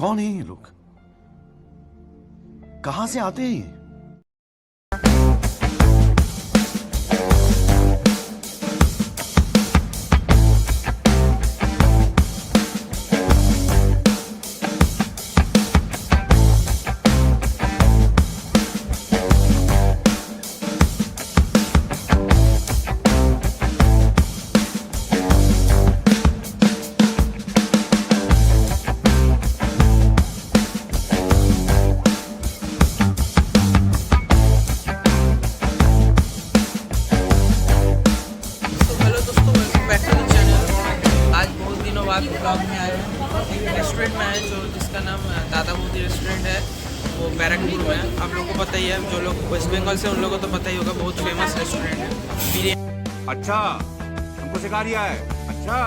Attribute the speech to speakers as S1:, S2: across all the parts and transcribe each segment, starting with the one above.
S1: कौन है ये लोग? कहां से आते हैं ये?
S2: आज ब्लॉग में आए हैं एक रेस्टोरेंट में आए जो जिसका नाम दादा बूदी रेस्टोरेंट है, वो बैरकपुर में है। आप लोगों को पता ही है, जो लोग वेस्ट बंगाल से उन लोगों को तो पता ही होगा, बहुत फेमस रेस्टोरेंट है बिरयानी
S3: अच्छा हमको सिखा रिया है। अच्छा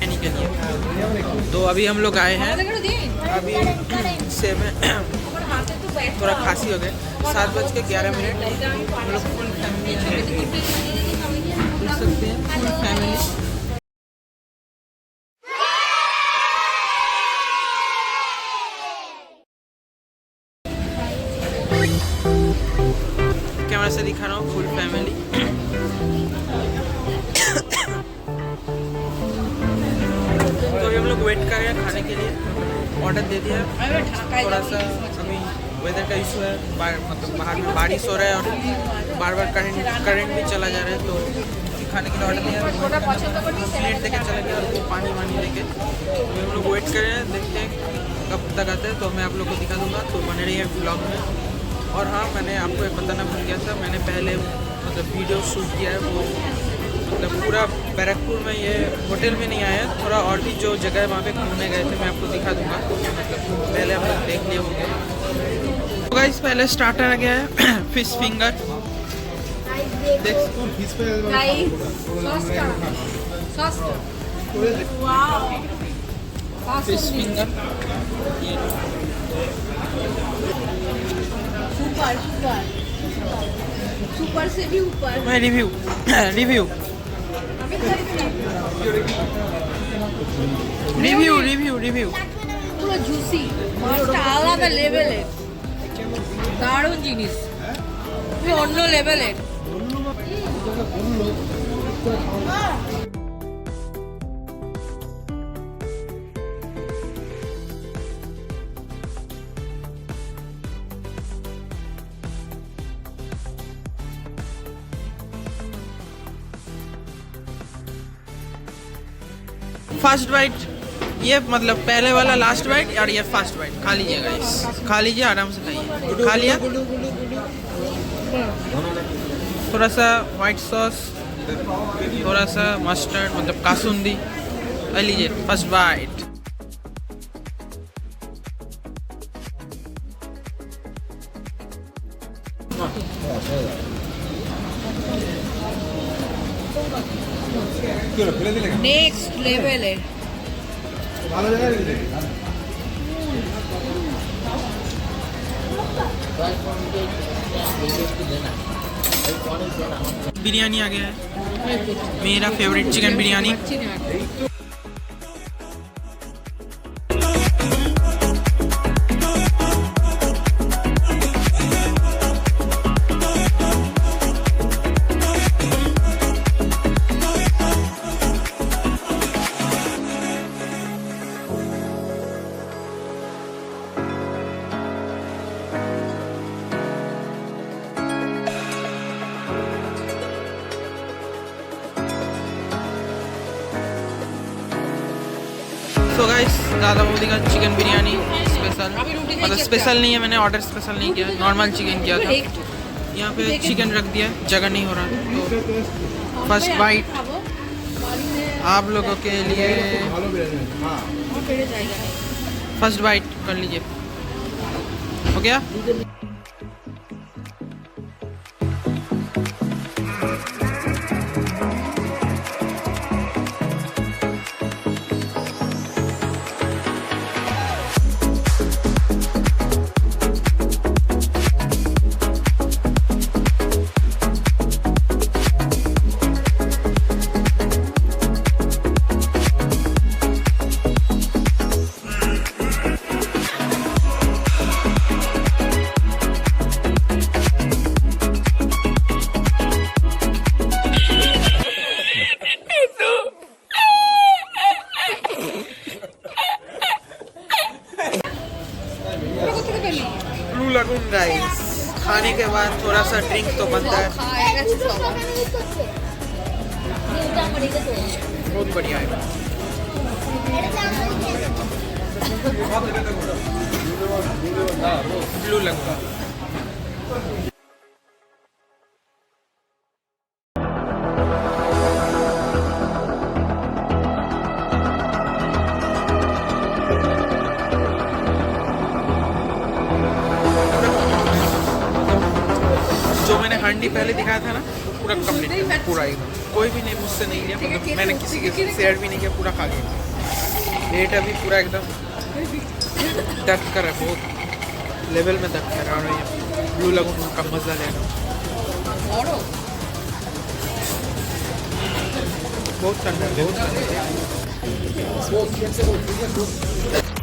S2: के लिए। तो अभी हम लोग आए हैं, अभी से में थोड़ा खांसी हो गए। 7:11 हम लोग फुल फैमिली देख सकते हैं, फुल फैमिली। कैमरा से दिखा रहा हूँ, फुल फैमिली। तो अभी हम लोग वेट कर रहे हैं खाने के लिए, ऑर्डर दे दिया। थोड़ा सा अभी वेदर का इशू है, मतलब बाहर में बारिश हो रहा है और बार बार करंट भी चला जा रहा है। तो खाने के लिए ऑर्डर दिया, प्लेट लेके चला गया और वो पानी वानी लेके। तो हम लोग वेट कर रहे हैं, देखते हैं कब तक आते हैं। तो मैं आप लोग को दिखा दूँगा, तो बने रही है ब्लॉग में। और हाँ, मैंने आपको एक बताना भूल गया था, मैंने पहले मतलब वीडियो शूट किया है, वो मतलब पूरा बैरकपुर में, ये होटल में नहीं आया, थोड़ा और भी जो जगह है वहाँ पे घूमने गए थे, मैं आपको दिखा दूंगा। मतलब पहले हम लोग देख लिए होंगे। तो गाइस पहले स्टार्टर आ गया है fish finger. Fish finger
S4: super से भी ऊपर।
S2: मैं review review review review review
S4: পুরো জুসি, মাছটা আলাদা লেভেলের, দারুণ জিনিস, পুরো অন্য লেভেলের।
S2: फर्स्ट बाइट, ये मतलब पहले वाला लास्ट बाइट और ये फर्स्ट बाइट। खा लीजिए गाइस, खा लीजिए, आराम से खाइए। खा लिया, थोड़ा सा वाइट सॉस, थोड़ा सा मस्टर्ड मतलब कासुंदी, खा लीजिए। फर्स्ट बाइट
S4: নেক্সট লেভেলের।
S2: बिरयानी आ गया है, मेरा फेवरेट चिकन बिरयानी। तो गाइस दादा बूदी का चिकन बिरयानी स्पेशल, मतलब स्पेशल नहीं है, मैंने ऑर्डर स्पेशल नहीं किया, नॉर्मल चिकन किया था। यहाँ पे चिकन रख दिया, जगह नहीं हो रहा। तो फर्स्ट बाइट आप लोगों के लिए, फर्स्ट बाइट कर लीजिए। हो गया? गाइस खाने के बाद थोड़ा सा ड्रिंक तो बनता है, बहुत बढ़िया है। ब्लू लगता है। हांडी पहले दिखाया था ना, वो पूरा कंप्लीट, पूरा एकदम कोई भी नहीं मुझसे नहीं लिया, मतलब मैंने किसी के शेयर भी नहीं किया, पूरा खा गया। पेट अभी पूरा एकदम दर्द कर रहा है, बहुत लेवल में दर्द कर रहा है। और ये ब्लू लगून का मजा ले रहा हूँ, बहुत ठंडा है, बहुत ठंडा है।